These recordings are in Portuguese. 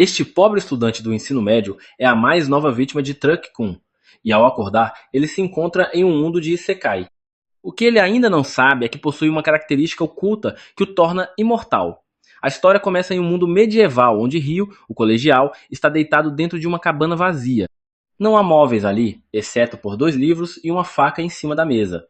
Este pobre estudante do ensino médio é a mais nova vítima de Truck-kun, e ao acordar, ele se encontra em um mundo de Isekai. O que ele ainda não sabe é que possui uma característica oculta que o torna imortal. A história começa em um mundo medieval, onde Ryo, o colegial, está deitado dentro de uma cabana vazia. Não há móveis ali, exceto por 2 livros e uma faca em cima da mesa.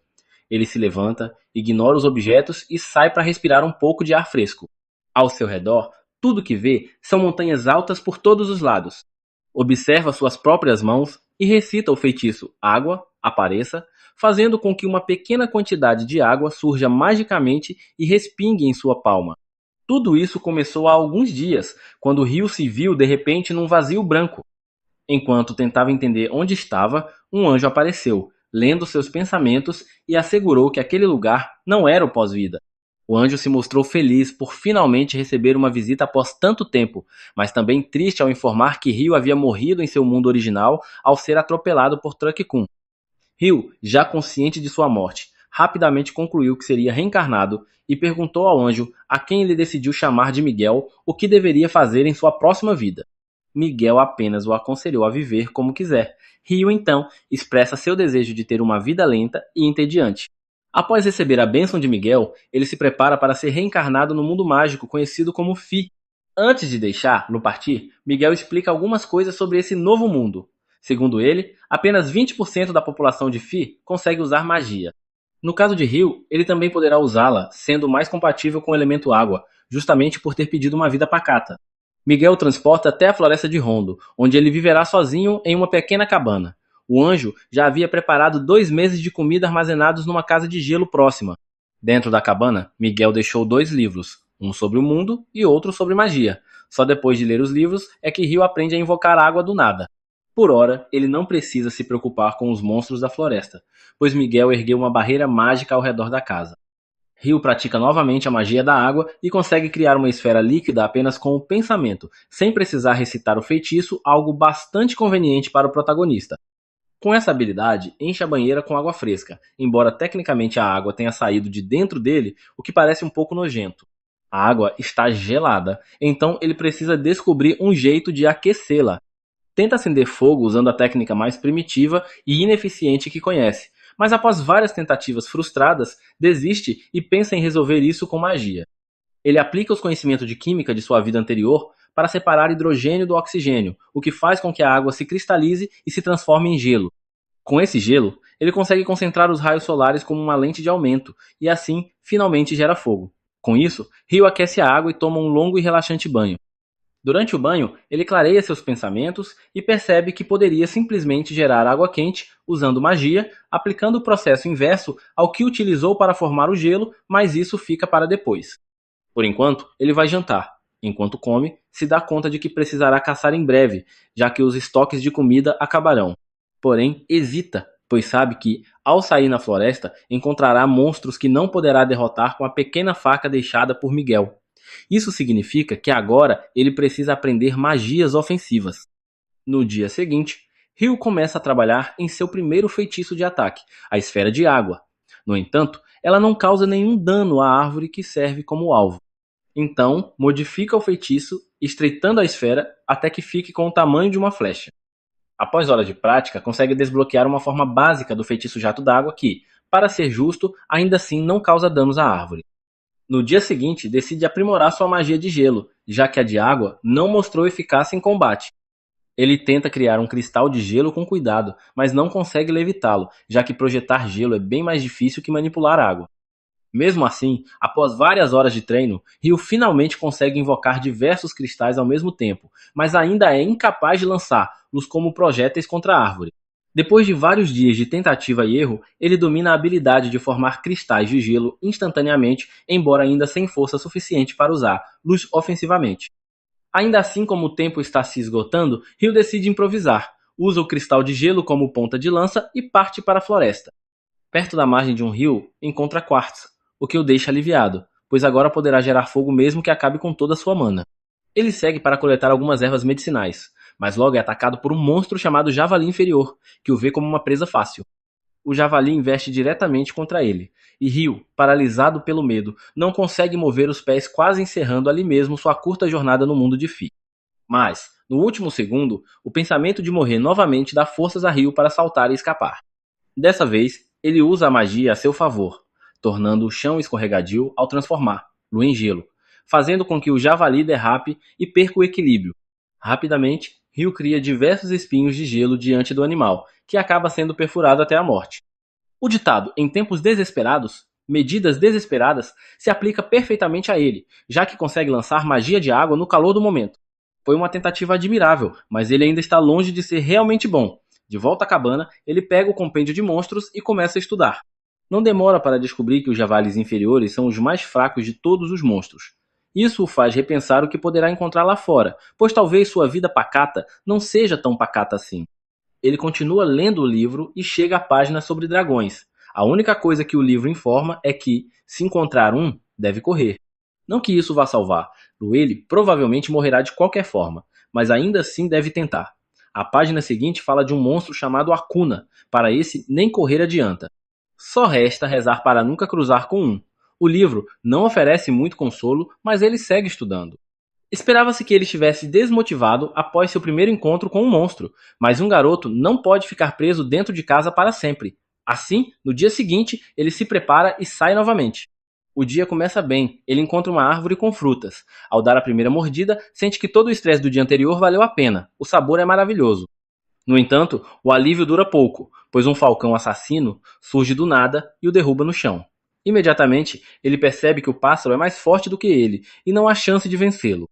Ele se levanta, ignora os objetos e sai para respirar um pouco de ar fresco. Ao seu redor, tudo que vê são montanhas altas por todos os lados. Observa suas próprias mãos e recita o feitiço Água, apareça, fazendo com que uma pequena quantidade de água surja magicamente e respingue em sua palma. Tudo isso começou há alguns dias, quando Ryo se viu de repente num vazio branco. Enquanto tentava entender onde estava, um anjo apareceu, lendo seus pensamentos e assegurou que aquele lugar não era o pós-vida. O anjo se mostrou feliz por finalmente receber uma visita após tanto tempo, mas também triste ao informar que Ryo havia morrido em seu mundo original ao ser atropelado por Truck-kun. Ryo, já consciente de sua morte, rapidamente concluiu que seria reencarnado e perguntou ao anjo, a quem ele decidiu chamar de Miguel, o que deveria fazer em sua próxima vida. Miguel apenas o aconselhou a viver como quiser. Ryo, então, expressa seu desejo de ter uma vida lenta e entediante. Após receber a bênção de Miguel, ele se prepara para ser reencarnado no mundo mágico conhecido como Fi. Antes de deixar-no partir, Miguel explica algumas coisas sobre esse novo mundo. Segundo ele, apenas 20% da população de Fi consegue usar magia. No caso de Ryo, ele também poderá usá-la, sendo mais compatível com o elemento água, justamente por ter pedido uma vida pacata. Miguel o transporta até a floresta de Rondo, onde ele viverá sozinho em uma pequena cabana. O anjo já havia preparado 2 meses de comida armazenados numa casa de gelo próxima. Dentro da cabana, Miguel deixou 2 livros, um sobre o mundo e outro sobre magia. Só depois de ler os livros é que Ryo aprende a invocar água do nada. Por ora, ele não precisa se preocupar com os monstros da floresta, pois Miguel ergueu uma barreira mágica ao redor da casa. Ryo pratica novamente a magia da água e consegue criar uma esfera líquida apenas com o pensamento, sem precisar recitar o feitiço, algo bastante conveniente para o protagonista. Com essa habilidade, enche a banheira com água fresca, embora tecnicamente a água tenha saído de dentro dele, o que parece um pouco nojento. A água está gelada, então ele precisa descobrir um jeito de aquecê-la. Tenta acender fogo usando a técnica mais primitiva e ineficiente que conhece, mas após várias tentativas frustradas, desiste e pensa em resolver isso com magia. Ele aplica os conhecimentos de química de sua vida anterior para separar hidrogênio do oxigênio, o que faz com que a água se cristalize e se transforme em gelo. Com esse gelo, ele consegue concentrar os raios solares como uma lente de aumento, e assim, finalmente gera fogo. Com isso, Ryo aquece a água e toma um longo e relaxante banho. Durante o banho, ele clareia seus pensamentos e percebe que poderia simplesmente gerar água quente usando magia, aplicando o processo inverso ao que utilizou para formar o gelo, mas isso fica para depois. Por enquanto, ele vai jantar. Enquanto come, se dá conta de que precisará caçar em breve, já que os estoques de comida acabarão. Porém, hesita, pois sabe que, ao sair na floresta, encontrará monstros que não poderá derrotar com a pequena faca deixada por Miguel. Isso significa que agora ele precisa aprender magias ofensivas. No dia seguinte, Ryo começa a trabalhar em seu primeiro feitiço de ataque, a esfera de água. No entanto, ela não causa nenhum dano à árvore que serve como alvo. Então, modifica o feitiço, estreitando a esfera até que fique com o tamanho de uma flecha. Após horas de prática, consegue desbloquear uma forma básica do feitiço jato d'água que, para ser justo, ainda assim não causa danos à árvore. No dia seguinte, decide aprimorar sua magia de gelo, já que a de água não mostrou eficácia em combate. Ele tenta criar um cristal de gelo com cuidado, mas não consegue levitá-lo, já que projetar gelo é bem mais difícil que manipular água. Mesmo assim, após várias horas de treino, Ryo finalmente consegue invocar diversos cristais ao mesmo tempo, mas ainda é incapaz de lançá-los como projéteis contra a árvore. Depois de vários dias de tentativa e erro, ele domina a habilidade de formar cristais de gelo instantaneamente, embora ainda sem força suficiente para usá-los ofensivamente. Ainda assim, como o tempo está se esgotando, Ryo decide improvisar, usa o cristal de gelo como ponta de lança e parte para a floresta. Perto da margem de um rio, encontra Quartz, o que o deixa aliviado, pois agora poderá gerar fogo mesmo que acabe com toda a sua mana. Ele segue para coletar algumas ervas medicinais, mas logo é atacado por um monstro chamado Javali Inferior, que o vê como uma presa fácil. O Javali investe diretamente contra ele, e Ryo, paralisado pelo medo, não consegue mover os pés, quase encerrando ali mesmo sua curta jornada no mundo de Fi. Mas, no último segundo, o pensamento de morrer novamente dá forças a Ryu para saltar e escapar. Dessa vez, ele usa a magia a seu favor, tornando o chão escorregadio ao transformá-lo em gelo, fazendo com que o javali derrape e perca o equilíbrio. Rapidamente, Ryu cria diversos espinhos de gelo diante do animal, que acaba sendo perfurado até a morte. O ditado "em tempos desesperados, medidas desesperadas" se aplica perfeitamente a ele, já que consegue lançar magia de água no calor do momento. Foi uma tentativa admirável, mas ele ainda está longe de ser realmente bom. De volta à cabana, ele pega o compêndio de monstros e começa a estudar. Não demora para descobrir que os javalis inferiores são os mais fracos de todos os monstros. Isso o faz repensar o que poderá encontrar lá fora, pois talvez sua vida pacata não seja tão pacata assim. Ele continua lendo o livro e chega à página sobre dragões. A única coisa que o livro informa é que, se encontrar um, deve correr. Não que isso vá salvar, ele provavelmente morrerá de qualquer forma, mas ainda assim deve tentar. A página seguinte fala de um monstro chamado Akuna, para esse nem correr adianta. Só resta rezar para nunca cruzar com um. O livro não oferece muito consolo, mas ele segue estudando. Esperava-se que ele estivesse desmotivado após seu primeiro encontro com um monstro, mas um garoto não pode ficar preso dentro de casa para sempre. Assim, no dia seguinte, ele se prepara e sai novamente. O dia começa bem, ele encontra uma árvore com frutas. Ao dar a primeira mordida, sente que todo o estresse do dia anterior valeu a pena. O sabor é maravilhoso. No entanto, o alívio dura pouco, pois um falcão assassino surge do nada e o derruba no chão. Imediatamente, ele percebe que o pássaro é mais forte do que ele e não há chance de vencê-lo.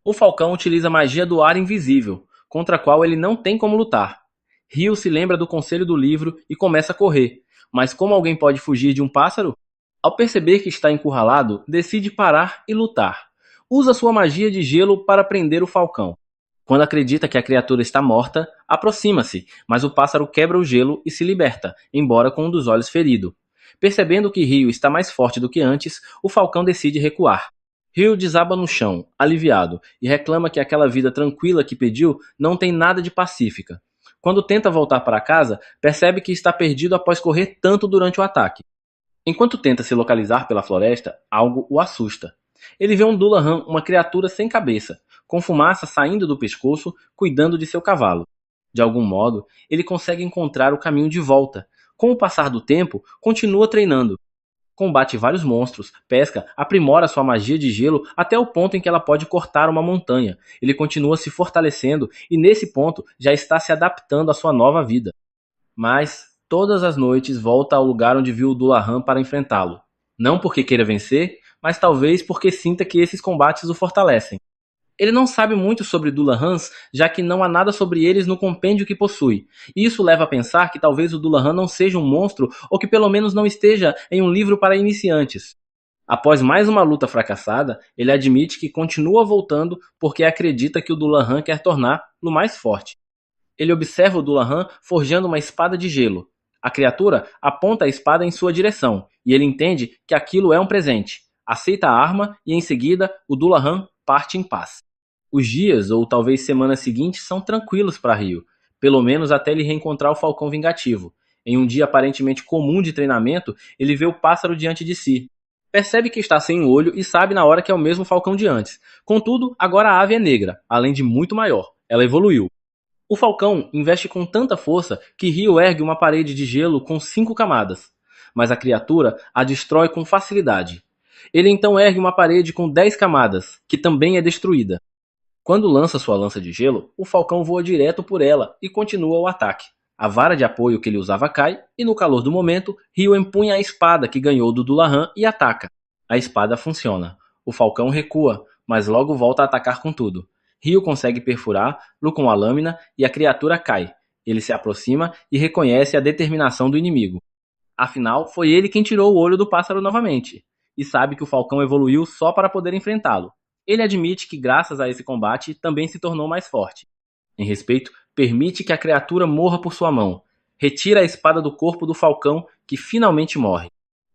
O falcão utiliza a magia do ar invisível, contra a qual ele não tem como lutar. Ryu se lembra do conselho do livro e começa a correr, mas como alguém pode fugir de um pássaro? Ao perceber que está encurralado, decide parar e lutar. Usa sua magia de gelo para prender o falcão. Quando acredita que a criatura está morta, aproxima-se, mas o pássaro quebra o gelo e se liberta, embora com um dos olhos ferido. Percebendo que Ryu está mais forte do que antes, o falcão decide recuar. Ryu desaba no chão, aliviado, e reclama que aquela vida tranquila que pediu não tem nada de pacífica. Quando tenta voltar para casa, percebe que está perdido após correr tanto durante o ataque. Enquanto tenta se localizar pela floresta, algo o assusta. Ele vê um Dullahan, uma criatura sem cabeça, com fumaça saindo do pescoço, cuidando de seu cavalo. De algum modo, ele consegue encontrar o caminho de volta. Com o passar do tempo, continua treinando. Combate vários monstros, pesca, aprimora sua magia de gelo até o ponto em que ela pode cortar uma montanha. Ele continua se fortalecendo e nesse ponto já está se adaptando à sua nova vida. Mas, todas as noites volta ao lugar onde viu o Dullahan para enfrentá-lo. Não porque queira vencer, mas talvez porque sinta que esses combates o fortalecem. Ele não sabe muito sobre Dullahans, já que não há nada sobre eles no compêndio que possui. E isso leva a pensar que talvez o Dullahan não seja um monstro ou que pelo menos não esteja em um livro para iniciantes. Após mais uma luta fracassada, ele admite que continua voltando porque acredita que o Dullahan quer torná-lo mais forte. Ele observa o Dullahan forjando uma espada de gelo. A criatura aponta a espada em sua direção, e ele entende que aquilo é um presente. Aceita a arma e em seguida o Dullahan parte em paz. Os dias, ou talvez semanas seguintes, são tranquilos para Ryu, pelo menos até ele reencontrar o Falcão Vingativo. Em um dia aparentemente comum de treinamento, ele vê o pássaro diante de si. Percebe que está sem um olho e sabe na hora que é o mesmo falcão de antes. Contudo, agora a ave é negra, além de muito maior. Ela evoluiu. O falcão investe com tanta força que Ryu ergue uma parede de gelo com 5 camadas, mas a criatura a destrói com facilidade. Ele então ergue uma parede com 10 camadas, que também é destruída. Quando lança sua lança de gelo, o falcão voa direto por ela e continua o ataque. A vara de apoio que ele usava cai, e no calor do momento, Ryu empunha a espada que ganhou do Dullahan e ataca. A espada funciona. O falcão recua, mas logo volta a atacar com tudo. Ryu consegue perfurá-lo com a lâmina e a criatura cai. Ele se aproxima e reconhece a determinação do inimigo. Afinal, foi ele quem tirou o olho do pássaro novamente, e sabe que o falcão evoluiu só para poder enfrentá-lo. Ele admite que graças a esse combate também se tornou mais forte. Em respeito, permite que a criatura morra por sua mão. Retira a espada do corpo do falcão, que finalmente morre.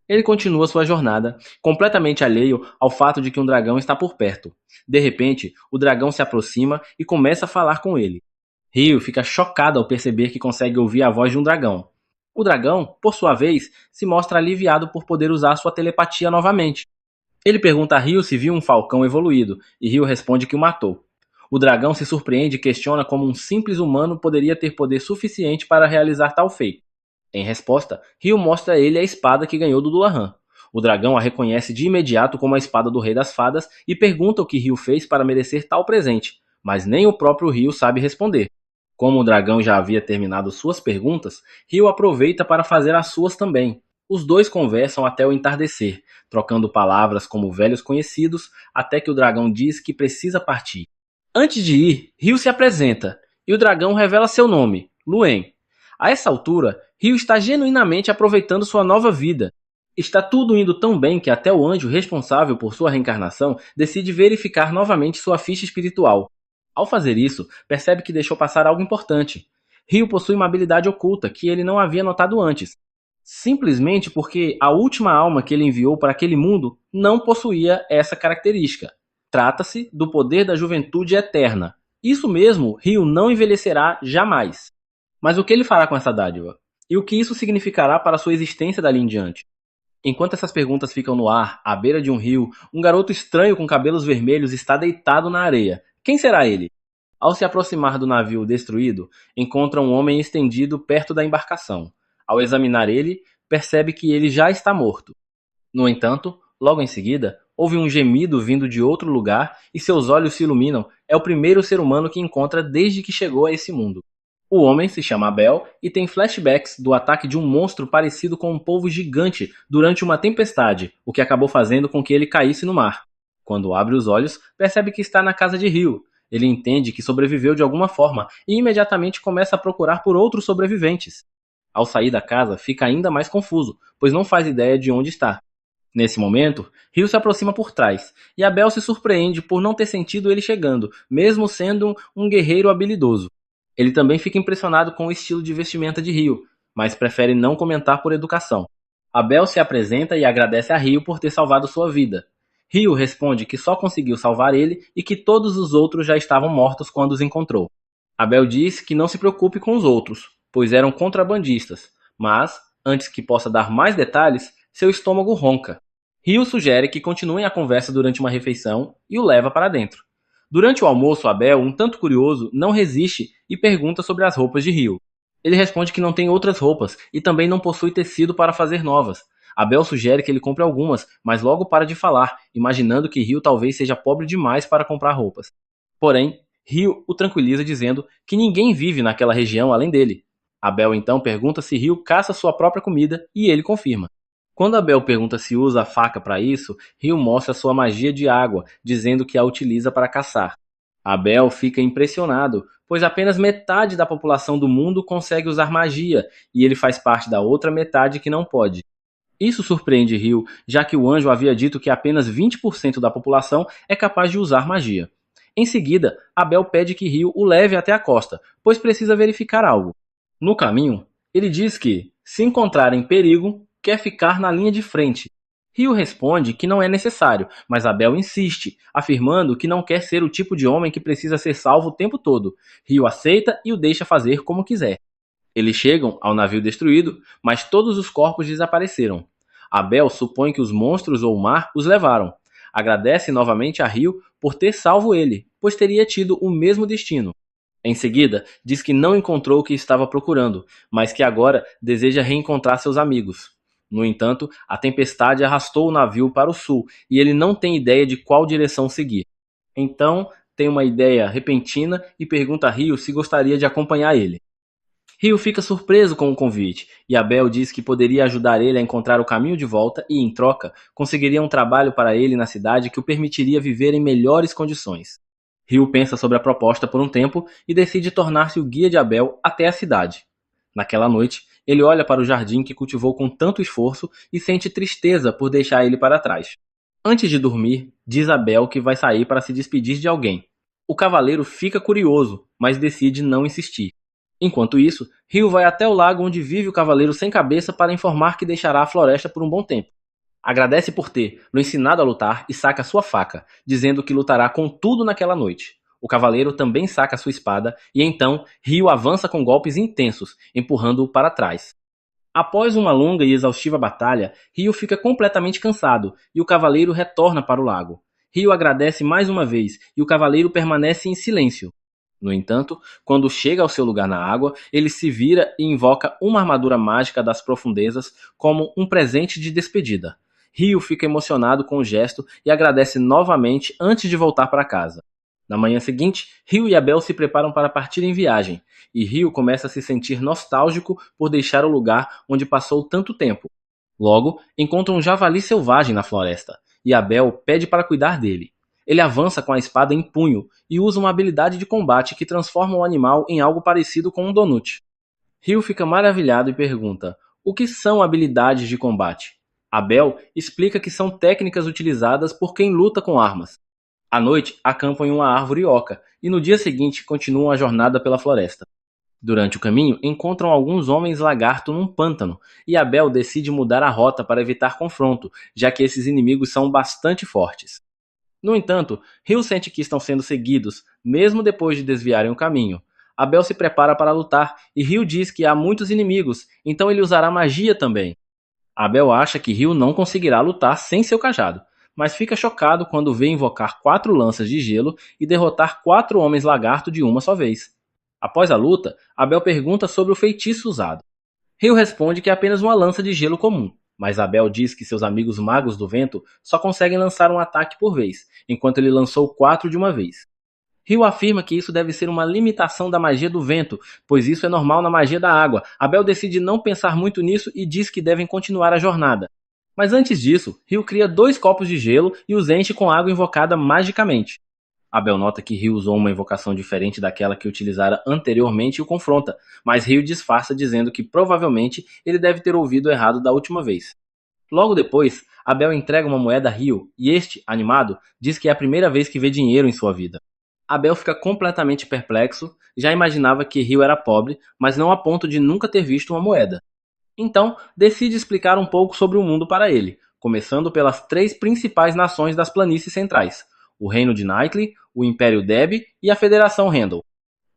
Ele continua sua jornada, completamente alheio ao fato de que um dragão está por perto. De repente, o dragão se aproxima e começa a falar com ele. Ryu fica chocado ao perceber que consegue ouvir a voz de um dragão. O dragão, por sua vez, se mostra aliviado por poder usar sua telepatia novamente. Ele pergunta a Ryu se viu um falcão evoluído, e Ryu responde que o matou. O dragão se surpreende e questiona como um simples humano poderia ter poder suficiente para realizar tal feito. Em resposta, Ryu mostra a ele a espada que ganhou do Dullahan. O dragão a reconhece de imediato como a espada do Rei das Fadas e pergunta o que Ryu fez para merecer tal presente, mas nem o próprio Ryu sabe responder. Como o dragão já havia terminado suas perguntas, Ryu aproveita para fazer as suas também. Os dois conversam até o entardecer, trocando palavras como velhos conhecidos, até que o dragão diz que precisa partir. Antes de ir, Ryu se apresenta, e o dragão revela seu nome, Luen. A essa altura, Ryu está genuinamente aproveitando sua nova vida. Está tudo indo tão bem que até o anjo responsável por sua reencarnação decide verificar novamente sua ficha espiritual. Ao fazer isso, percebe que deixou passar algo importante. Ryu possui uma habilidade oculta que ele não havia notado antes. Simplesmente porque a última alma que ele enviou para aquele mundo não possuía essa característica. Trata-se do poder da juventude eterna. Isso mesmo, Ryu não envelhecerá jamais. Mas o que ele fará com essa dádiva? E o que isso significará para sua existência dali em diante? Enquanto essas perguntas ficam no ar, à beira de um rio, um garoto estranho com cabelos vermelhos está deitado na areia. Quem será ele? Ao se aproximar do navio destruído, encontra um homem estendido perto da embarcação. Ao examinar ele, percebe que ele já está morto. No entanto, logo em seguida, ouve um gemido vindo de outro lugar e seus olhos se iluminam. É o primeiro ser humano que encontra desde que chegou a esse mundo. O homem se chama Abel e tem flashbacks do ataque de um monstro parecido com um polvo gigante durante uma tempestade, o que acabou fazendo com que ele caísse no mar. Quando abre os olhos, percebe que está na casa de Ryu. Ele entende que sobreviveu de alguma forma e imediatamente começa a procurar por outros sobreviventes. Ao sair da casa, fica ainda mais confuso, pois não faz ideia de onde está. Nesse momento, Ryu se aproxima por trás, e Abel se surpreende por não ter sentido ele chegando, mesmo sendo um guerreiro habilidoso. Ele também fica impressionado com o estilo de vestimenta de Ryu, mas prefere não comentar por educação. Abel se apresenta e agradece a Ryu por ter salvado sua vida. Ryu responde que só conseguiu salvar ele e que todos os outros já estavam mortos quando os encontrou. Abel diz que não se preocupe com os outros, pois eram contrabandistas, mas, antes que possa dar mais detalhes, seu estômago ronca. Ryu sugere que continuem a conversa durante uma refeição e o leva para dentro. Durante o almoço, Abel, um tanto curioso, não resiste e pergunta sobre as roupas de Ryu. Ele responde que não tem outras roupas e também não possui tecido para fazer novas. Abel sugere que ele compre algumas, mas logo para de falar, imaginando que Ryu talvez seja pobre demais para comprar roupas. Porém, Ryu o tranquiliza dizendo que ninguém vive naquela região além dele. Abel então pergunta se Ryu caça sua própria comida e ele confirma. Quando Abel pergunta se usa a faca para isso, Ryu mostra sua magia de água, dizendo que a utiliza para caçar. Abel fica impressionado, pois apenas metade da população do mundo consegue usar magia, e ele faz parte da outra metade que não pode. Isso surpreende Ryu, já que o anjo havia dito que apenas 20% da população é capaz de usar magia. Em seguida, Abel pede que Ryu o leve até a costa, pois precisa verificar algo. No caminho, ele diz que, se encontrar em perigo, quer ficar na linha de frente. Ryu responde que não é necessário, mas Abel insiste, afirmando que não quer ser o tipo de homem que precisa ser salvo o tempo todo. Ryu aceita e o deixa fazer como quiser. Eles chegam ao navio destruído, mas todos os corpos desapareceram. Abel supõe que os monstros ou o mar os levaram. Agradece novamente a Ryu por ter salvo ele, pois teria tido o mesmo destino. Em seguida, diz que não encontrou o que estava procurando, mas que agora deseja reencontrar seus amigos. No entanto, a tempestade arrastou o navio para o sul e ele não tem ideia de qual direção seguir. Então, tem uma ideia repentina e pergunta a Ryu se gostaria de acompanhar ele. Ryu fica surpreso com o convite, e Abel diz que poderia ajudar ele a encontrar o caminho de volta e, em troca, conseguiria um trabalho para ele na cidade que o permitiria viver em melhores condições. Ryu pensa sobre a proposta por um tempo e decide tornar-se o guia de Abel até a cidade. Naquela noite, ele olha para o jardim que cultivou com tanto esforço e sente tristeza por deixar ele para trás. Antes de dormir, diz Abel que vai sair para se despedir de alguém. O cavaleiro fica curioso, mas decide não insistir. Enquanto isso, Ryu vai até o lago onde vive o Cavaleiro Sem Cabeça para informar que deixará a floresta por um bom tempo. Agradece por ter lo ensinado a lutar e saca sua faca, dizendo que lutará com tudo naquela noite. O cavaleiro também saca sua espada e então Ryu avança com golpes intensos, empurrando-o para trás. Após uma longa e exaustiva batalha, Ryu fica completamente cansado e o cavaleiro retorna para o lago. Rio agradece mais uma vez e o cavaleiro permanece em silêncio. No entanto, quando chega ao seu lugar na água, ele se vira e invoca uma armadura mágica das profundezas como um presente de despedida. Rio fica emocionado com o gesto e agradece novamente antes de voltar para casa. Na manhã seguinte, Rio e Abel se preparam para partir em viagem, e Rio começa a se sentir nostálgico por deixar o lugar onde passou tanto tempo. Logo, encontra um javali selvagem na floresta, e Abel pede para cuidar dele. Ele avança com a espada em punho e usa uma habilidade de combate que transforma o animal em algo parecido com um donut. Rio fica maravilhado e pergunta: o que são habilidades de combate? Abel explica que são técnicas utilizadas por quem luta com armas. À noite, acampam em uma árvore oca e no dia seguinte continuam a jornada pela floresta. Durante o caminho, encontram alguns homens lagarto num pântano e Abel decide mudar a rota para evitar confronto, já que esses inimigos são bastante fortes. No entanto, Rio sente que estão sendo seguidos, mesmo depois de desviarem o caminho. Abel se prepara para lutar e Rio diz que há muitos inimigos, então ele usará magia também. Abel acha que Rio não conseguirá lutar sem seu cajado, mas fica chocado quando vê invocar 4 lanças de gelo e derrotar 4 homens lagarto de uma só vez. Após a luta, Abel pergunta sobre o feitiço usado. Rio responde que é apenas uma lança de gelo comum, mas Abel diz que seus amigos magos do vento só conseguem lançar um ataque por vez, enquanto ele lançou 4 de uma vez. Rio afirma que isso deve ser uma limitação da magia do vento, pois isso é normal na magia da água. Abel decide não pensar muito nisso e diz que devem continuar a jornada. Mas antes disso, Rio cria 2 copos de gelo e os enche com água invocada magicamente. Abel nota que Rio usou uma invocação diferente daquela que utilizara anteriormente e o confronta, mas Rio disfarça dizendo que provavelmente ele deve ter ouvido errado da última vez. Logo depois, Abel entrega uma moeda a Rio e este, animado, diz que é a primeira vez que vê dinheiro em sua vida. Abel fica completamente perplexo, já imaginava que Rio era pobre, mas não a ponto de nunca ter visto uma moeda. Então, decide explicar um pouco sobre o mundo para ele, começando pelas 3 principais nações das planícies centrais: o Reino de Knightley, o Império Deb e a Federação Randall.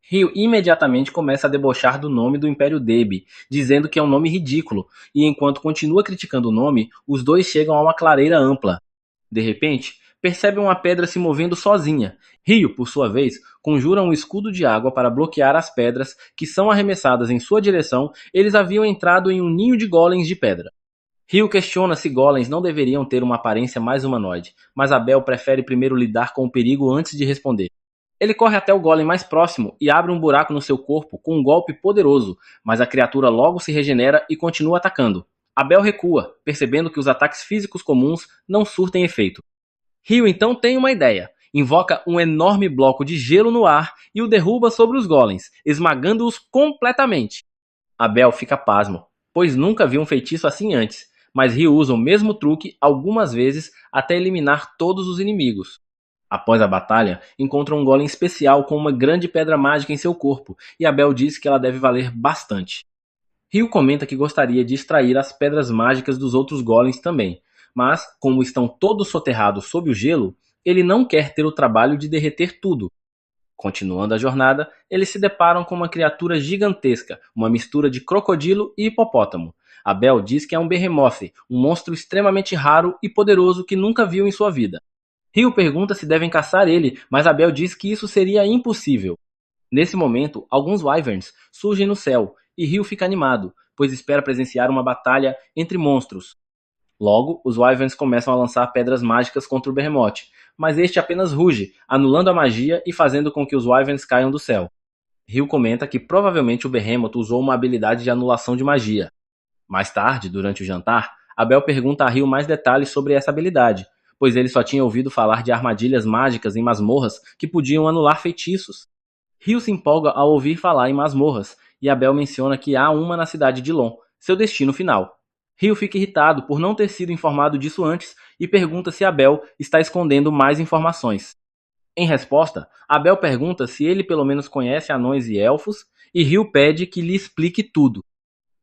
Rio imediatamente começa a debochar do nome do Império Deb, dizendo que é um nome ridículo, e enquanto continua criticando o nome, os dois chegam a uma clareira ampla. De repente, percebe uma pedra se movendo sozinha. Rio, por sua vez, conjura um escudo de água para bloquear as pedras que são arremessadas em sua direção. Eles haviam entrado em um ninho de golems de pedra. Rio questiona se golems não deveriam ter uma aparência mais humanoide, mas Abel prefere primeiro lidar com o perigo antes de responder. Ele corre até o golem mais próximo e abre um buraco no seu corpo com um golpe poderoso, mas a criatura logo se regenera e continua atacando. Abel recua, percebendo que os ataques físicos comuns não surtem efeito. Rio então tem uma ideia. Invoca um enorme bloco de gelo no ar e o derruba sobre os golems, esmagando-os completamente. Abel fica pasmo, pois nunca viu um feitiço assim antes, mas Rio usa o mesmo truque algumas vezes até eliminar todos os inimigos. Após a batalha, encontra um golem especial com uma grande pedra mágica em seu corpo, e Abel diz que ela deve valer bastante. Rio comenta que gostaria de extrair as pedras mágicas dos outros golems também, mas, como estão todos soterrados sob o gelo, ele não quer ter o trabalho de derreter tudo. Continuando a jornada, eles se deparam com uma criatura gigantesca, uma mistura de crocodilo e hipopótamo. Abel diz que é um behemoth, um monstro extremamente raro e poderoso que nunca viu em sua vida. Rio pergunta se devem caçar ele, mas Abel diz que isso seria impossível. Nesse momento, alguns wyverns surgem no céu, e Rio fica animado, pois espera presenciar uma batalha entre monstros. Logo, os wyverns começam a lançar pedras mágicas contra o Behemoth, mas este apenas ruge, anulando a magia e fazendo com que os wyverns caiam do céu. Rio comenta que provavelmente o Behemoth usou uma habilidade de anulação de magia. Mais tarde, durante o jantar, Abel pergunta a Rio mais detalhes sobre essa habilidade, pois ele só tinha ouvido falar de armadilhas mágicas em masmorras que podiam anular feitiços. Rio se empolga ao ouvir falar em masmorras, e Abel menciona que há uma na cidade de Lon, seu destino final. Rio fica irritado por não ter sido informado disso antes e pergunta se Abel está escondendo mais informações. Em resposta, Abel pergunta se ele pelo menos conhece anões e elfos, e Rio pede que lhe explique tudo.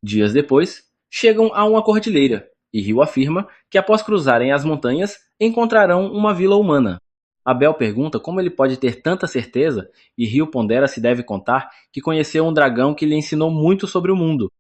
Dias depois, chegam a uma cordilheira, e Rio afirma que após cruzarem as montanhas, encontrarão uma vila humana. Abel pergunta como ele pode ter tanta certeza, e Rio pondera se deve contar que conheceu um dragão que lhe ensinou muito sobre o mundo.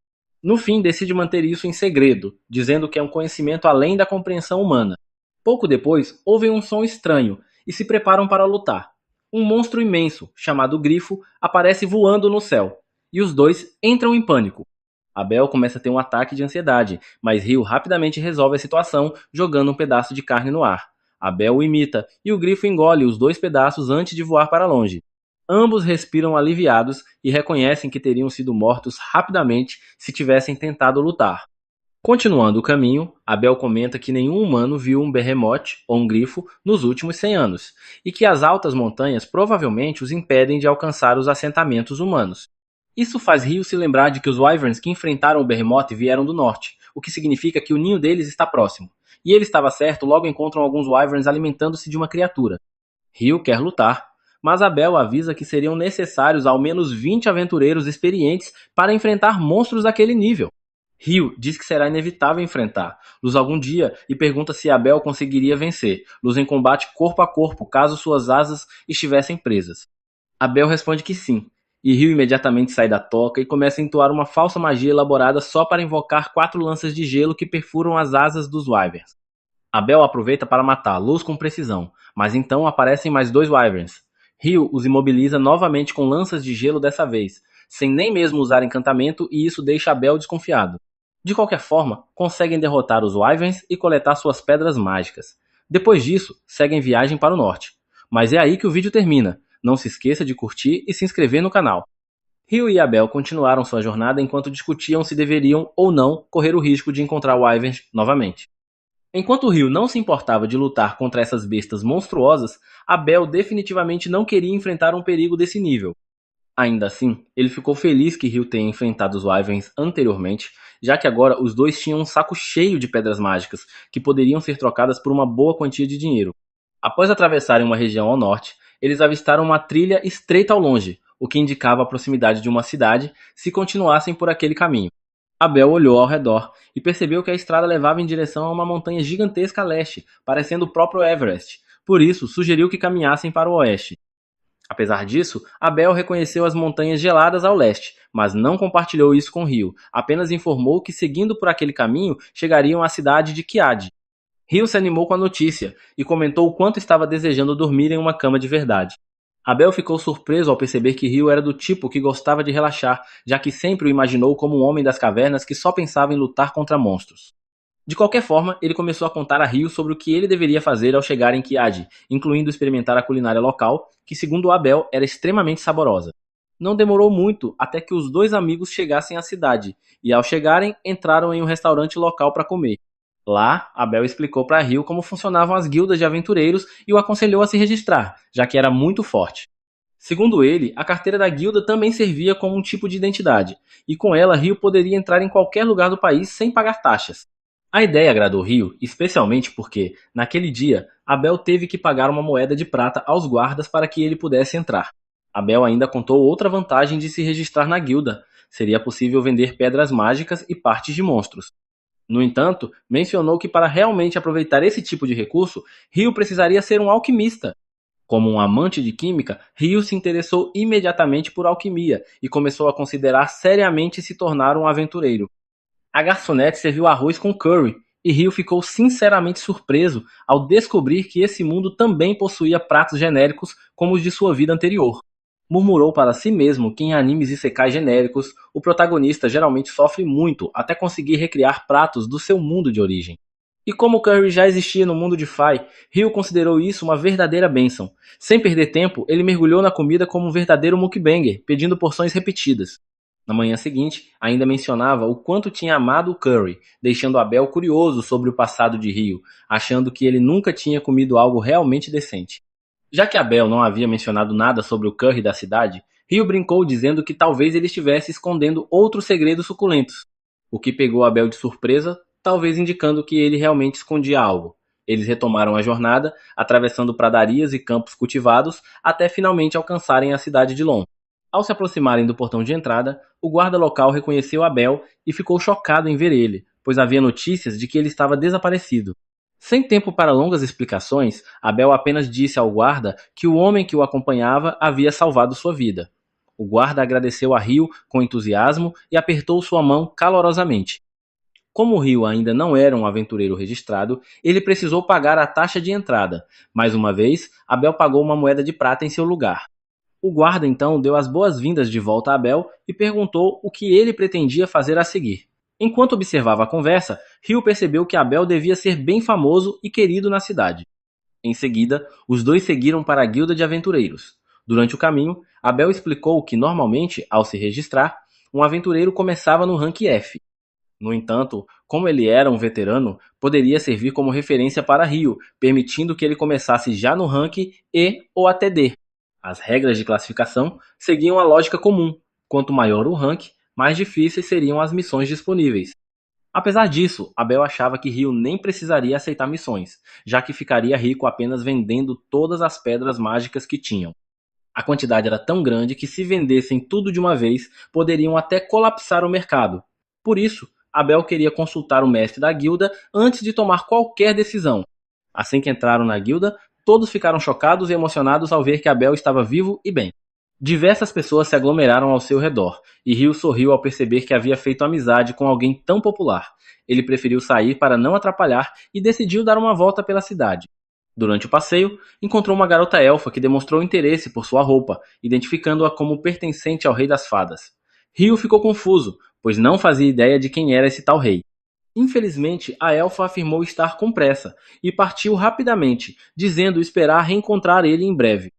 No fim, decide manter isso em segredo, dizendo que é um conhecimento além da compreensão humana. Pouco depois, ouvem um som estranho, e se preparam para lutar. Um monstro imenso, chamado Grifo, aparece voando no céu, e os dois entram em pânico. Abel começa a ter um ataque de ansiedade, mas Rio rapidamente resolve a situação jogando um pedaço de carne no ar. Abel o imita, e o Grifo engole os dois pedaços antes de voar para longe. Ambos respiram aliviados e reconhecem que teriam sido mortos rapidamente se tivessem tentado lutar. Continuando o caminho, Abel comenta que nenhum humano viu um behemoth ou um grifo nos últimos 100 anos, e que as altas montanhas provavelmente os impedem de alcançar os assentamentos humanos. Isso faz Rio se lembrar de que os wyverns que enfrentaram o behemoth vieram do norte, o que significa que o ninho deles está próximo. E ele estava certo, logo encontram alguns wyverns alimentando-se de uma criatura. Rio quer lutar, mas Abel avisa que seriam necessários ao menos 20 aventureiros experientes para enfrentar monstros daquele nível. Rio diz que será inevitável enfrentá-los algum dia e pergunta se Abel conseguiria vencê-los em combate corpo a corpo caso suas asas estivessem presas. Abel responde que sim, e Rio imediatamente sai da toca e começa a entoar uma falsa magia elaborada só para invocar 4 lanças de gelo que perfuram as asas dos wyverns. Abel aproveita para matá-los com precisão, mas então aparecem mais 2 wyverns. Rio os imobiliza novamente com lanças de gelo dessa vez, sem nem mesmo usar encantamento, e isso deixa Abel desconfiado. De qualquer forma, conseguem derrotar os wyverns e coletar suas pedras mágicas. Depois disso, seguem viagem para o norte. Mas é aí que o vídeo termina. Não se esqueça de curtir e se inscrever no canal. Rio e Abel continuaram sua jornada enquanto discutiam se deveriam ou não correr o risco de encontrar wyverns novamente. Enquanto Rio não se importava de lutar contra essas bestas monstruosas, Abel definitivamente não queria enfrentar um perigo desse nível. Ainda assim, ele ficou feliz que Rio tenha enfrentado os wyverns anteriormente, já que agora os dois tinham um saco cheio de pedras mágicas, que poderiam ser trocadas por uma boa quantia de dinheiro. Após atravessarem uma região ao norte, eles avistaram uma trilha estreita ao longe, o que indicava a proximidade de uma cidade se continuassem por aquele caminho. Abel olhou ao redor e percebeu que a estrada levava em direção a uma montanha gigantesca a leste, parecendo o próprio Everest. Por isso, sugeriu que caminhassem para o oeste. Apesar disso, Abel reconheceu as montanhas geladas ao leste, mas não compartilhou isso com Rio, apenas informou que seguindo por aquele caminho chegariam à cidade de Kiad. Rio se animou com a notícia e comentou o quanto estava desejando dormir em uma cama de verdade. Abel ficou surpreso ao perceber que Rio era do tipo que gostava de relaxar, já que sempre o imaginou como um homem das cavernas que só pensava em lutar contra monstros. De qualquer forma, ele começou a contar a Rio sobre o que ele deveria fazer ao chegar em Kiad, incluindo experimentar a culinária local, que segundo Abel era extremamente saborosa. Não demorou muito até que os dois amigos chegassem à cidade, e ao chegarem, entraram em um restaurante local para comer. Lá, Abel explicou para Rio como funcionavam as guildas de aventureiros e o aconselhou a se registrar, já que era muito forte. Segundo ele, a carteira da guilda também servia como um tipo de identidade, e com ela Rio poderia entrar em qualquer lugar do país sem pagar taxas. A ideia agradou Rio, especialmente porque, naquele dia, Abel teve que pagar uma moeda de prata aos guardas para que ele pudesse entrar. Abel ainda contou outra vantagem de se registrar na guilda: seria possível vender pedras mágicas e partes de monstros. No entanto, mencionou que para realmente aproveitar esse tipo de recurso, Rio precisaria ser um alquimista. Como um amante de química, Rio se interessou imediatamente por alquimia e começou a considerar seriamente se tornar um aventureiro. A garçonete serviu arroz com curry, e Rio ficou sinceramente surpreso ao descobrir que esse mundo também possuía pratos genéricos como os de sua vida anterior. Murmurou para si mesmo que em animes isekai genéricos, o protagonista geralmente sofre muito até conseguir recriar pratos do seu mundo de origem. E como o curry já existia no mundo de Fai, Rio considerou isso uma verdadeira bênção. Sem perder tempo, ele mergulhou na comida como um verdadeiro mukbanger, pedindo porções repetidas. Na manhã seguinte, ainda mencionava o quanto tinha amado o curry, deixando Abel curioso sobre o passado de Rio, achando que ele nunca tinha comido algo realmente decente. Já que Abel não havia mencionado nada sobre o curry da cidade, Rio brincou dizendo que talvez ele estivesse escondendo outros segredos suculentos, o que pegou Abel de surpresa, talvez indicando que ele realmente escondia algo. Eles retomaram a jornada, atravessando pradarias e campos cultivados, até finalmente alcançarem a cidade de Lon. Ao se aproximarem do portão de entrada, o guarda local reconheceu Abel e ficou chocado em ver ele, pois havia notícias de que ele estava desaparecido. Sem tempo para longas explicações, Abel apenas disse ao guarda que o homem que o acompanhava havia salvado sua vida. O guarda agradeceu a Rio com entusiasmo e apertou sua mão calorosamente. Como Rio ainda não era um aventureiro registrado, ele precisou pagar a taxa de entrada. Mais uma vez, Abel pagou uma moeda de prata em seu lugar. O guarda então deu as boas-vindas de volta a Abel e perguntou o que ele pretendia fazer a seguir. Enquanto observava a conversa, Rio percebeu que Abel devia ser bem famoso e querido na cidade. Em seguida, os dois seguiram para a guilda de aventureiros. Durante o caminho, Abel explicou que normalmente, ao se registrar, um aventureiro começava no rank F. No entanto, como ele era um veterano, poderia servir como referência para Rio, permitindo que ele começasse já no rank E ou até D. As regras de classificação seguiam a lógica comum: quanto maior o rank, mais difíceis seriam as missões disponíveis. Apesar disso, Abel achava que Rio nem precisaria aceitar missões, já que ficaria rico apenas vendendo todas as pedras mágicas que tinham. A quantidade era tão grande que, se vendessem tudo de uma vez, poderiam até colapsar o mercado. Por isso, Abel queria consultar o mestre da guilda antes de tomar qualquer decisão. Assim que entraram na guilda, todos ficaram chocados e emocionados ao ver que Abel estava vivo e bem. Diversas pessoas se aglomeraram ao seu redor, e Rio sorriu ao perceber que havia feito amizade com alguém tão popular. Ele preferiu sair para não atrapalhar e decidiu dar uma volta pela cidade. Durante o passeio, encontrou uma garota elfa que demonstrou interesse por sua roupa, identificando-a como pertencente ao Rei das Fadas. Rio ficou confuso, pois não fazia ideia de quem era esse tal rei. Infelizmente, a elfa afirmou estar com pressa e partiu rapidamente, dizendo esperar reencontrar ele em breve.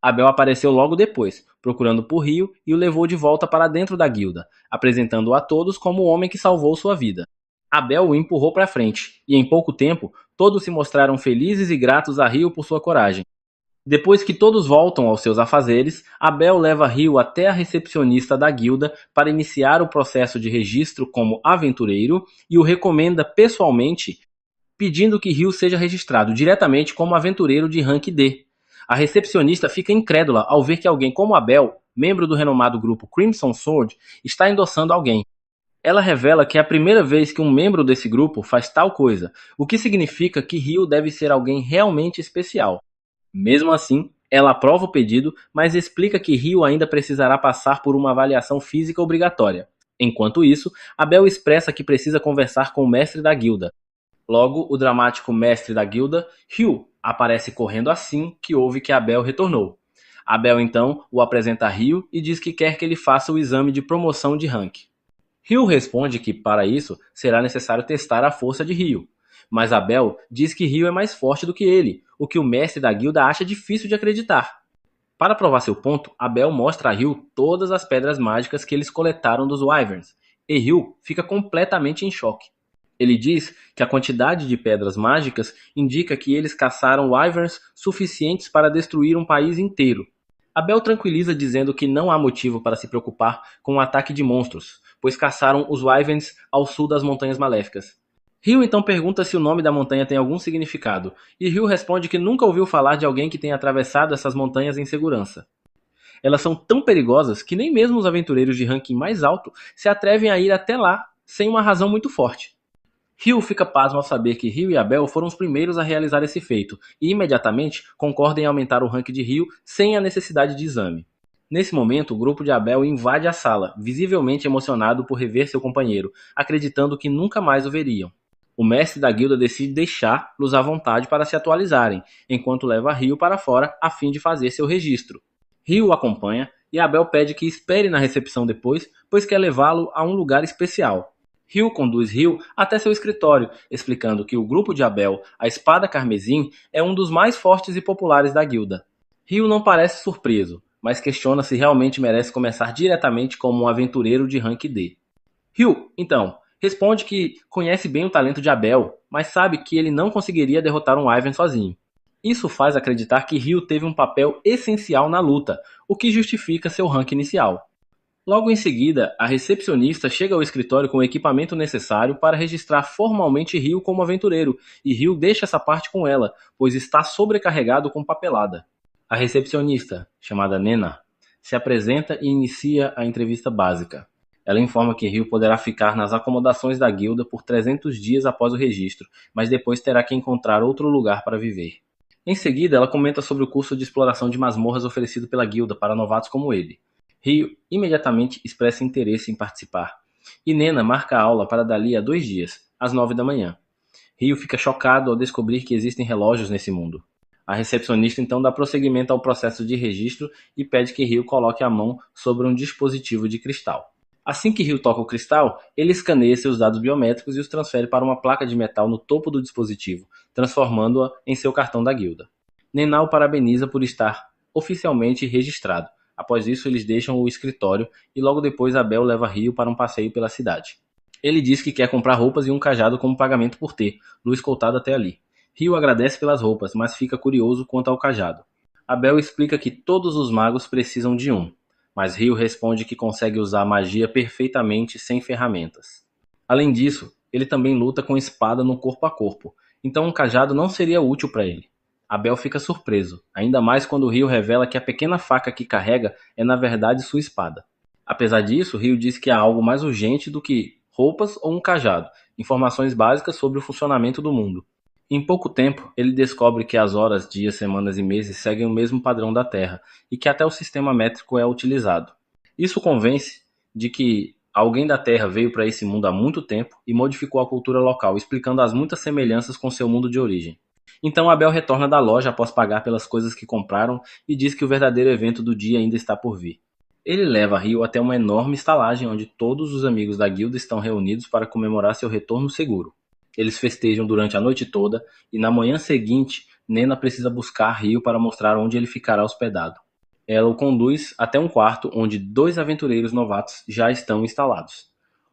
Abel apareceu logo depois, procurando por Rio e o levou de volta para dentro da guilda, apresentando-o a todos como o homem que salvou sua vida. Abel o empurrou para frente, e em pouco tempo, todos se mostraram felizes e gratos a Rio por sua coragem. Depois que todos voltam aos seus afazeres, Abel leva Rio até a recepcionista da guilda para iniciar o processo de registro como aventureiro e o recomenda pessoalmente, pedindo que Rio seja registrado diretamente como aventureiro de rank D. A recepcionista fica incrédula ao ver que alguém como Abel, membro do renomado grupo Crimson Sword, está endossando alguém. Ela revela que é a primeira vez que um membro desse grupo faz tal coisa, o que significa que Rio deve ser alguém realmente especial. Mesmo assim, ela aprova o pedido, mas explica que Rio ainda precisará passar por uma avaliação física obrigatória. Enquanto isso, Abel expressa que precisa conversar com o mestre da guilda. Logo, o dramático mestre da guilda, Hugh, aparece correndo assim que ouve que Abel retornou. Abel então o apresenta a Rio e diz que quer que ele faça o exame de promoção de rank. Rio responde que, para isso, será necessário testar a força de Rio. Mas Abel diz que Rio é mais forte do que ele, o que o mestre da guilda acha difícil de acreditar. Para provar seu ponto, Abel mostra a Rio todas as pedras mágicas que eles coletaram dos Wyverns, e Rio fica completamente em choque. Ele diz que a quantidade de pedras mágicas indica que eles caçaram Wyverns suficientes para destruir um país inteiro. Abel tranquiliza dizendo que não há motivo para se preocupar com o ataque de monstros, pois caçaram os Wyverns ao sul das Montanhas Maléficas. Rio então pergunta se o nome da montanha tem algum significado, e Rio responde que nunca ouviu falar de alguém que tenha atravessado essas montanhas em segurança. Elas são tão perigosas que nem mesmo os aventureiros de ranking mais alto se atrevem a ir até lá sem uma razão muito forte. Rio fica pasmo ao saber que Rio e Abel foram os primeiros a realizar esse feito, e imediatamente concorda em aumentar o rank de Rio sem a necessidade de exame. Nesse momento, o grupo de Abel invade a sala, visivelmente emocionado por rever seu companheiro, acreditando que nunca mais o veriam. O mestre da guilda decide deixá-los à vontade para se atualizarem, enquanto leva Rio para fora a fim de fazer seu registro. Rio o acompanha e Abel pede que espere na recepção depois, pois quer levá-lo a um lugar especial. Rio conduz Rio até seu escritório, explicando que o grupo de Abel, a Espada Carmesim, é um dos mais fortes e populares da guilda. Rio não parece surpreso, mas questiona se realmente merece começar diretamente como um aventureiro de rank D. Rio, então, responde que conhece bem o talento de Abel, mas sabe que ele não conseguiria derrotar um Wyvern sozinho. Isso faz acreditar que Rio teve um papel essencial na luta, o que justifica seu rank inicial. Logo em seguida, a recepcionista chega ao escritório com o equipamento necessário para registrar formalmente Rio como aventureiro, e Rio deixa essa parte com ela, pois está sobrecarregado com papelada. A recepcionista, chamada Nena, se apresenta e inicia a entrevista básica. Ela informa que Rio poderá ficar nas acomodações da guilda por 300 dias após o registro, mas depois terá que encontrar outro lugar para viver. Em seguida, ela comenta sobre o curso de exploração de masmorras oferecido pela guilda para novatos como ele. Rio imediatamente expressa interesse em participar, e Nena marca a aula para dali a 2 dias. às 9 da manhã. Rio fica chocado ao descobrir que existem relógios nesse mundo. A recepcionista então dá prosseguimento ao processo de registro e pede que Rio coloque a mão sobre um dispositivo de cristal. Assim que Rio toca o cristal, ele escaneia seus dados biométricos e os transfere para uma placa de metal no topo do dispositivo, transformando-a em seu cartão da guilda. Nená o parabeniza por estar oficialmente registrado. Após isso, eles deixam o escritório e logo depois Abel leva Rio para um passeio pela cidade. Ele diz que quer comprar roupas e um cajado como pagamento por ter Lu escoltado até ali. Rio agradece pelas roupas, mas fica curioso quanto ao cajado. Abel explica que todos os magos precisam de um, mas Rio responde que consegue usar magia perfeitamente sem ferramentas. Além disso, ele também luta com espada no corpo a corpo, então um cajado não seria útil para ele. Abel fica surpreso, ainda mais quando Rio revela que a pequena faca que carrega é na verdade sua espada. Apesar disso, Rio diz que há algo mais urgente do que roupas ou um cajado, informações básicas sobre o funcionamento do mundo. Em pouco tempo, ele descobre que as horas, dias, semanas e meses seguem o mesmo padrão da Terra e que até o sistema métrico é utilizado. Isso convence de que alguém da Terra veio para esse mundo há muito tempo e modificou a cultura local, explicando as muitas semelhanças com seu mundo de origem. Então Abel retorna da loja após pagar pelas coisas que compraram e diz que o verdadeiro evento do dia ainda está por vir. Ele leva Rio até uma enorme estalagem onde todos os amigos da guilda estão reunidos para comemorar seu retorno seguro. Eles festejam durante a noite toda e na manhã seguinte, Nena precisa buscar Rio para mostrar onde ele ficará hospedado. Ela o conduz até um quarto onde 2 aventureiros novatos já estão instalados.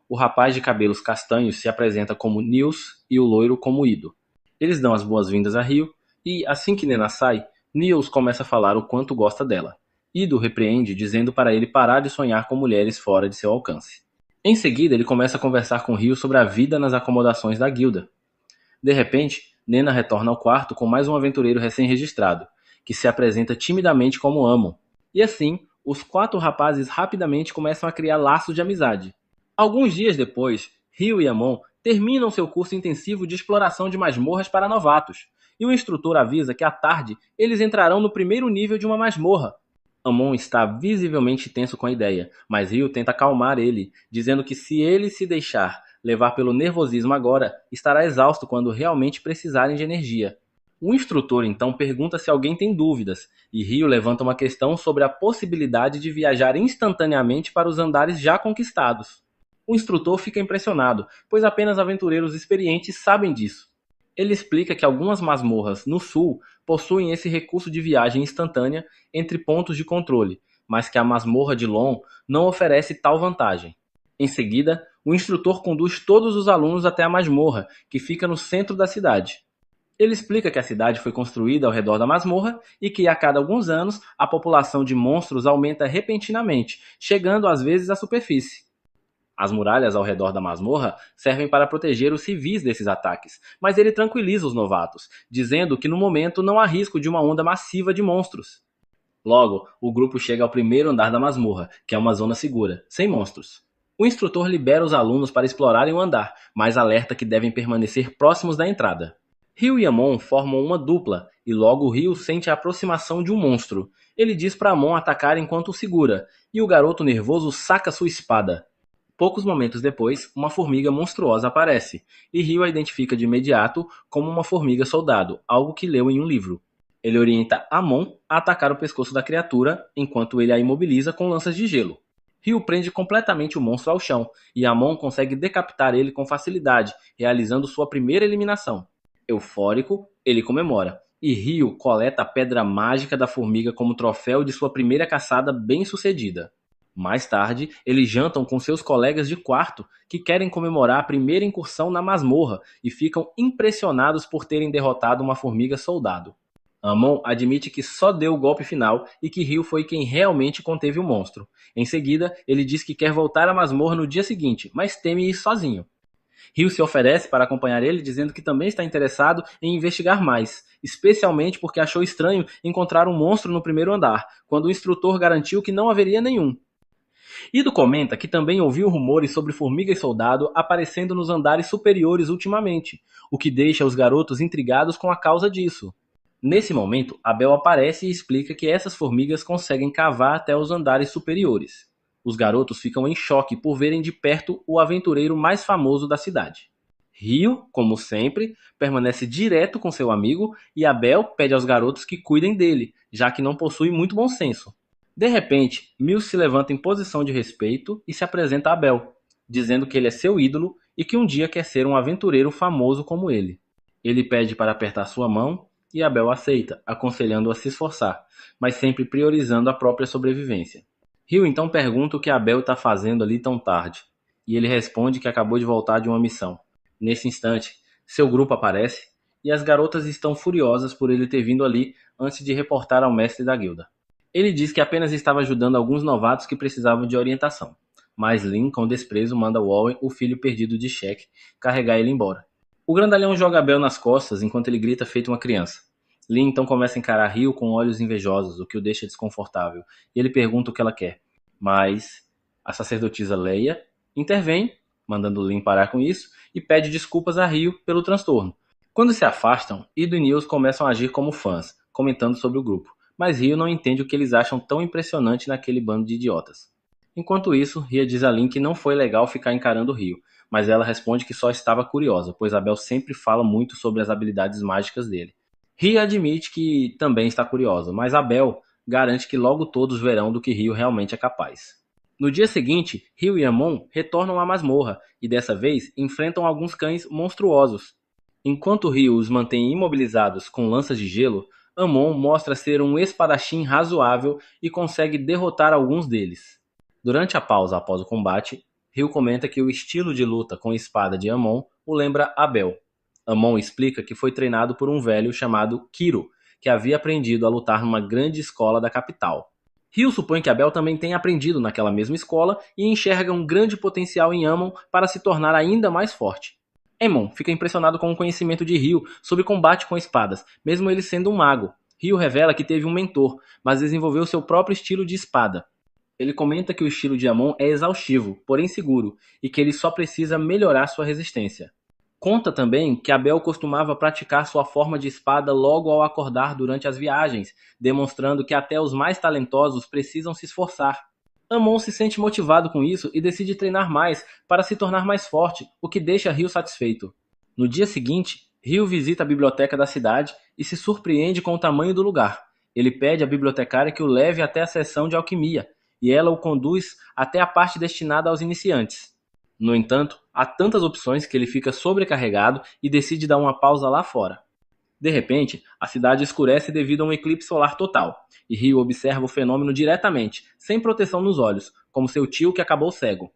O rapaz de cabelos castanhos se apresenta como Nils e o loiro como Ido. Eles dão as boas-vindas a Rio e, assim que Nena sai, Nils começa a falar o quanto gosta dela. Ido repreende, dizendo para ele parar de sonhar com mulheres fora de seu alcance. Em seguida, ele começa a conversar com Rio sobre a vida nas acomodações da guilda. De repente, Nena retorna ao quarto com mais um aventureiro recém-registrado, que se apresenta timidamente como Amon. E assim, os 4 rapazes rapidamente começam a criar laços de amizade. Alguns dias depois, Rio e Amon terminam seu curso intensivo de exploração de masmorras para novatos, e o instrutor avisa que à tarde eles entrarão no primeiro nível de uma masmorra. Amon está visivelmente tenso com a ideia, mas Rio tenta acalmar ele, dizendo que se ele se deixar levar pelo nervosismo agora, estará exausto quando realmente precisarem de energia. O instrutor então pergunta se alguém tem dúvidas, e Rio levanta uma questão sobre a possibilidade de viajar instantaneamente para os andares já conquistados. O instrutor fica impressionado, pois apenas aventureiros experientes sabem disso. Ele explica que algumas masmorras no sul possuem esse recurso de viagem instantânea entre pontos de controle, mas que a masmorra de Lon não oferece tal vantagem. Em seguida, o instrutor conduz todos os alunos até a masmorra, que fica no centro da cidade. Ele explica que a cidade foi construída ao redor da masmorra e que a cada alguns anos a população de monstros aumenta repentinamente, chegando às vezes à superfície. As muralhas ao redor da masmorra servem para proteger os civis desses ataques, mas ele tranquiliza os novatos, dizendo que no momento não há risco de uma onda massiva de monstros. Logo, o grupo chega ao primeiro andar da masmorra, que é uma zona segura, sem monstros. O instrutor libera os alunos para explorarem o andar, mas alerta que devem permanecer próximos da entrada. Rio e Amon formam uma dupla, e logo Rio sente a aproximação de um monstro. Ele diz para Amon atacar enquanto o segura, e o garoto nervoso saca sua espada. Poucos momentos depois, uma formiga monstruosa aparece, e Rio a identifica de imediato como uma formiga soldado, algo que leu em um livro. Ele orienta Amon a atacar o pescoço da criatura, enquanto ele a imobiliza com lanças de gelo. Rio prende completamente o monstro ao chão, e Amon consegue decapitar ele com facilidade, realizando sua primeira eliminação. Eufórico, ele comemora, e Rio coleta a pedra mágica da formiga como troféu de sua primeira caçada bem-sucedida. Mais tarde, eles jantam com seus colegas de quarto, que querem comemorar a primeira incursão na masmorra e ficam impressionados por terem derrotado uma formiga soldado. Amon admite que só deu o golpe final e que Rio foi quem realmente conteve o monstro. Em seguida, ele diz que quer voltar à masmorra no dia seguinte, mas teme ir sozinho. Rio se oferece para acompanhar ele, dizendo que também está interessado em investigar mais, especialmente porque achou estranho encontrar um monstro no primeiro andar, quando o instrutor garantiu que não haveria nenhum. Ido comenta que também ouviu rumores sobre formiga e soldado aparecendo nos andares superiores ultimamente, o que deixa os garotos intrigados com a causa disso. Nesse momento, Abel aparece e explica que essas formigas conseguem cavar até os andares superiores. Os garotos ficam em choque por verem de perto o aventureiro mais famoso da cidade. Rio, como sempre, permanece direto com seu amigo e Abel pede aos garotos que cuidem dele, já que não possui muito bom senso. De repente, Mil se levanta em posição de respeito e se apresenta a Abel, dizendo que ele é seu ídolo e que um dia quer ser um aventureiro famoso como ele. Ele pede para apertar sua mão e Abel aceita, aconselhando-o a se esforçar, mas sempre priorizando a própria sobrevivência. Rio então pergunta o que Abel está fazendo ali tão tarde, e ele responde que acabou de voltar de uma missão. Nesse instante, seu grupo aparece e as garotas estão furiosas por ele ter vindo ali antes de reportar ao mestre da guilda. Ele diz que apenas estava ajudando alguns novatos que precisavam de orientação, mas Lin, com desprezo, manda Owen, o filho perdido de Shek, carregar ele embora. O grandalhão joga Bel nas costas enquanto ele grita feito uma criança. Lin então começa a encarar Rio com olhos invejosos, o que o deixa desconfortável, e ele pergunta o que ela quer. Mas a sacerdotisa Leia intervém, mandando Lin parar com isso, e pede desculpas a Rio pelo transtorno. Quando se afastam, Ido e Nils começam a agir como fãs, comentando sobre o grupo, mas Rio não entende o que eles acham tão impressionante naquele bando de idiotas. Enquanto isso, Ria diz a Lin que não foi legal ficar encarando Rio, mas ela responde que só estava curiosa, pois Abel sempre fala muito sobre as habilidades mágicas dele. Ria admite que também está curiosa, mas Abel garante que logo todos verão do que Rio realmente é capaz. No dia seguinte, Rio e Amon retornam à masmorra e dessa vez enfrentam alguns cães monstruosos. Enquanto Rio os mantém imobilizados com lanças de gelo, Amon mostra ser um espadachim razoável e consegue derrotar alguns deles. Durante a pausa após o combate, Rio comenta que o estilo de luta com espada de Amon o lembra Abel. Amon explica que foi treinado por um velho chamado Kiro, que havia aprendido a lutar numa grande escola da capital. Rio supõe que Abel também tenha aprendido naquela mesma escola e enxerga um grande potencial em Amon para se tornar ainda mais forte. Amon fica impressionado com o conhecimento de Rio sobre combate com espadas, mesmo ele sendo um mago. Rio revela que teve um mentor, mas desenvolveu seu próprio estilo de espada. Ele comenta que o estilo de Amon é exaustivo, porém seguro, e que ele só precisa melhorar sua resistência. Conta também que Abel costumava praticar sua forma de espada logo ao acordar durante as viagens, demonstrando que até os mais talentosos precisam se esforçar. Amon se sente motivado com isso e decide treinar mais para se tornar mais forte, o que deixa Rio satisfeito. No dia seguinte, Rio visita a biblioteca da cidade e se surpreende com o tamanho do lugar. Ele pede à bibliotecária que o leve até a seção de alquimia, e ela o conduz até a parte destinada aos iniciantes. No entanto, há tantas opções que ele fica sobrecarregado e decide dar uma pausa lá fora. De repente, a cidade escurece devido a um eclipse solar total, e Rio observa o fenômeno diretamente, sem proteção nos olhos, como seu tio que acabou cego.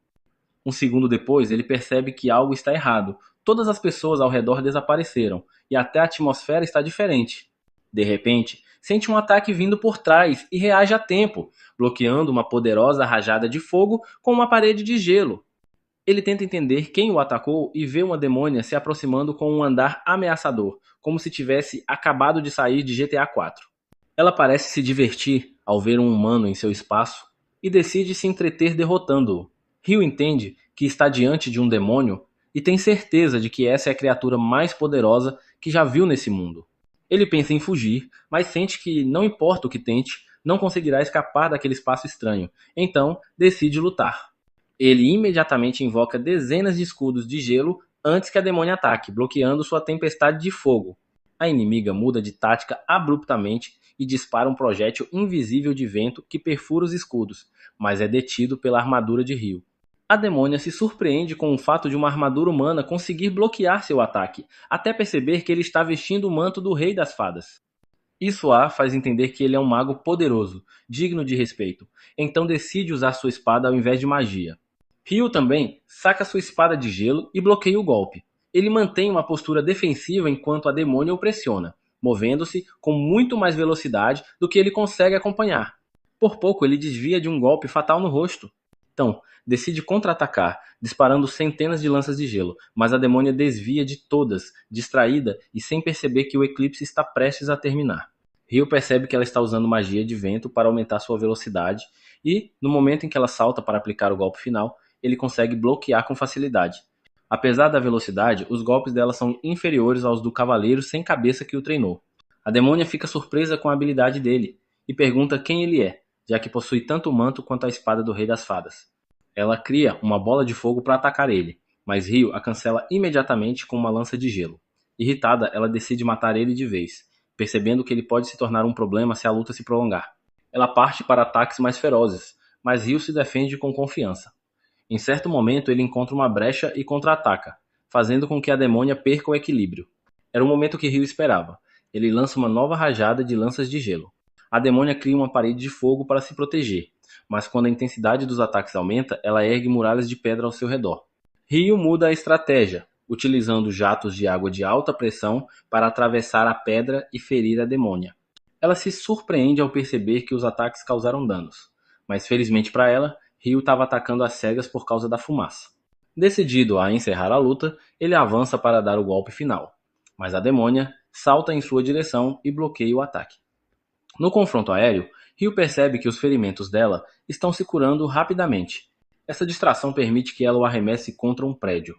Um segundo depois, ele percebe que algo está errado. Todas as pessoas ao redor desapareceram, e até a atmosfera está diferente. De repente, sente um ataque vindo por trás e reage a tempo, bloqueando uma poderosa rajada de fogo com uma parede de gelo. Ele tenta entender quem o atacou e vê uma demônia se aproximando com um andar ameaçador, como se tivesse acabado de sair de GTA 4. Ela parece se divertir ao ver um humano em seu espaço e decide se entreter derrotando-o. Rio entende que está diante de um demônio e tem certeza de que essa é a criatura mais poderosa que já viu nesse mundo. Ele pensa em fugir, mas sente que, não importa o que tente, não conseguirá escapar daquele espaço estranho, então decide lutar. Ele imediatamente invoca dezenas de escudos de gelo antes que a demônia ataque, bloqueando sua tempestade de fogo. A inimiga muda de tática abruptamente e dispara um projétil invisível de vento que perfura os escudos, mas é detido pela armadura de Rio. A demônia se surpreende com o fato de uma armadura humana conseguir bloquear seu ataque, até perceber que ele está vestindo o manto do Rei das Fadas. Isso a faz entender que ele é um mago poderoso, digno de respeito, então decide usar sua espada ao invés de magia. Rio também saca sua espada de gelo e bloqueia o golpe. Ele mantém uma postura defensiva enquanto a demônia o pressiona, movendo-se com muito mais velocidade do que ele consegue acompanhar. Por pouco ele desvia de um golpe fatal no rosto. Então, decide contra-atacar, disparando centenas de lanças de gelo, mas a demônia desvia de todas, distraída e sem perceber que o eclipse está prestes a terminar. Rio percebe que ela está usando magia de vento para aumentar sua velocidade e, no momento em que ela salta para aplicar o golpe final, ele consegue bloquear com facilidade. Apesar da velocidade, os golpes dela são inferiores aos do cavaleiro sem cabeça que o treinou. A demônia fica surpresa com a habilidade dele e pergunta quem ele é, já que possui tanto o manto quanto a espada do Rei das Fadas. Ela cria uma bola de fogo para atacar ele, mas Ryo a cancela imediatamente com uma lança de gelo. Irritada, ela decide matar ele de vez, percebendo que ele pode se tornar um problema se a luta se prolongar. Ela parte para ataques mais ferozes, mas Ryo se defende com confiança. Em certo momento, ele encontra uma brecha e contra-ataca, fazendo com que a demônia perca o equilíbrio. Era o momento que Ryo esperava. Ele lança uma nova rajada de lanças de gelo. A demônia cria uma parede de fogo para se proteger, mas quando a intensidade dos ataques aumenta, ela ergue muralhas de pedra ao seu redor. Ryo muda a estratégia, utilizando jatos de água de alta pressão para atravessar a pedra e ferir a demônia. Ela se surpreende ao perceber que os ataques causaram danos, mas felizmente para ela, Ryo estava atacando às cegas por causa da fumaça. Decidido a encerrar a luta, ele avança para dar o golpe final, mas a demônia salta em sua direção e bloqueia o ataque. No confronto aéreo, Ryo percebe que os ferimentos dela estão se curando rapidamente. Essa distração permite que ela o arremesse contra um prédio.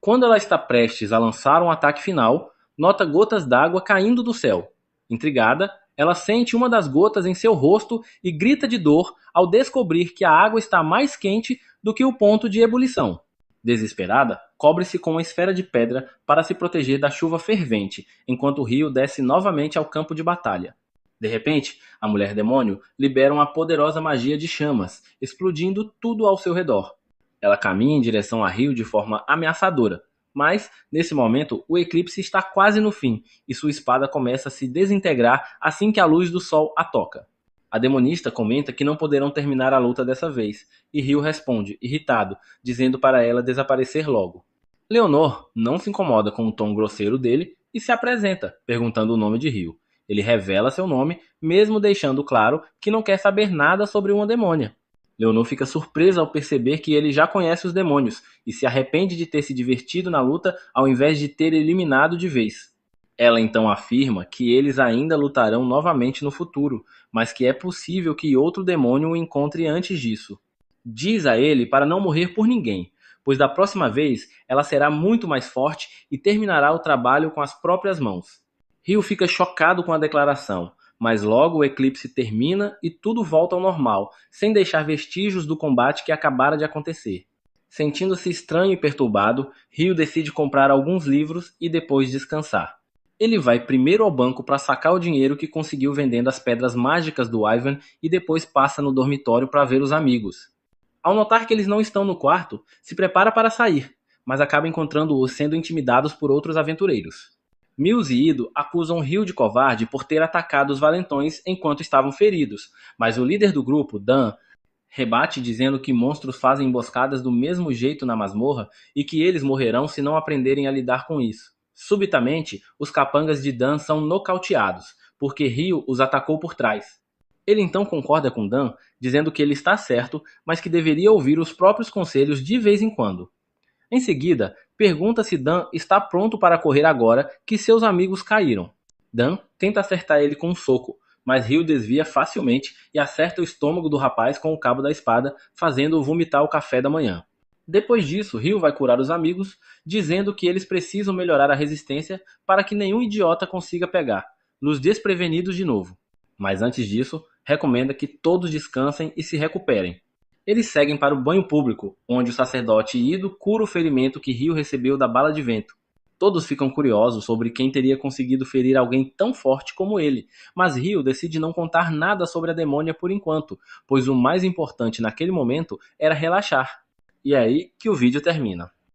Quando ela está prestes a lançar um ataque final, nota gotas d'água caindo do céu. Intrigada, ela sente uma das gotas em seu rosto e grita de dor ao descobrir que a água está mais quente do que o ponto de ebulição. Desesperada, cobre-se com uma esfera de pedra para se proteger da chuva fervente, enquanto Ryo desce novamente ao campo de batalha. De repente, a mulher demônio libera uma poderosa magia de chamas, explodindo tudo ao seu redor. Ela caminha em direção a Ryo de forma ameaçadora, mas, nesse momento, o eclipse está quase no fim e sua espada começa a se desintegrar assim que a luz do sol a toca. A demonista comenta que não poderão terminar a luta dessa vez, e Ryo responde, irritado, dizendo para ela desaparecer logo. Leonor não se incomoda com o tom grosseiro dele e se apresenta, perguntando o nome de Ryo. Ele revela seu nome, mesmo deixando claro que não quer saber nada sobre uma demônia. Leonor fica surpresa ao perceber que ele já conhece os demônios e se arrepende de ter se divertido na luta ao invés de ter eliminado de vez. Ela então afirma que eles ainda lutarão novamente no futuro, mas que é possível que outro demônio o encontre antes disso. Diz a ele para não morrer por ninguém, pois da próxima vez ela será muito mais forte e terminará o trabalho com as próprias mãos. Ryo fica chocado com a declaração, mas logo o eclipse termina e tudo volta ao normal, sem deixar vestígios do combate que acabara de acontecer. Sentindo-se estranho e perturbado, Ryo decide comprar alguns livros e depois descansar. Ele vai primeiro ao banco para sacar o dinheiro que conseguiu vendendo as pedras mágicas do Ivan e depois passa no dormitório para ver os amigos. Ao notar que eles não estão no quarto, se prepara para sair, mas acaba encontrando-os sendo intimidados por outros aventureiros. Mills e Ido acusam Ryo de covarde por ter atacado os valentões enquanto estavam feridos, mas o líder do grupo, Dan, rebate dizendo que monstros fazem emboscadas do mesmo jeito na masmorra e que eles morrerão se não aprenderem a lidar com isso. Subitamente, os capangas de Dan são nocauteados, porque Ryo os atacou por trás. Ele então concorda com Dan, dizendo que ele está certo, mas que deveria ouvir os próprios conselhos de vez em quando. Em seguida, pergunta se Dan está pronto para correr agora que seus amigos caíram. Dan tenta acertar ele com um soco, mas Ryo desvia facilmente e acerta o estômago do rapaz com o cabo da espada, fazendo-o vomitar o café da manhã. Depois disso, Ryo vai curar os amigos, dizendo que eles precisam melhorar a resistência para que nenhum idiota consiga pegar, nos desprevenidos de novo. Mas antes disso, recomenda que todos descansem e se recuperem. Eles seguem para o banho público, onde o sacerdote Ido cura o ferimento que Ryo recebeu da bala de vento. Todos ficam curiosos sobre quem teria conseguido ferir alguém tão forte como ele, mas Ryo decide não contar nada sobre a demônia por enquanto, pois o mais importante naquele momento era relaxar. E é aí que o vídeo termina.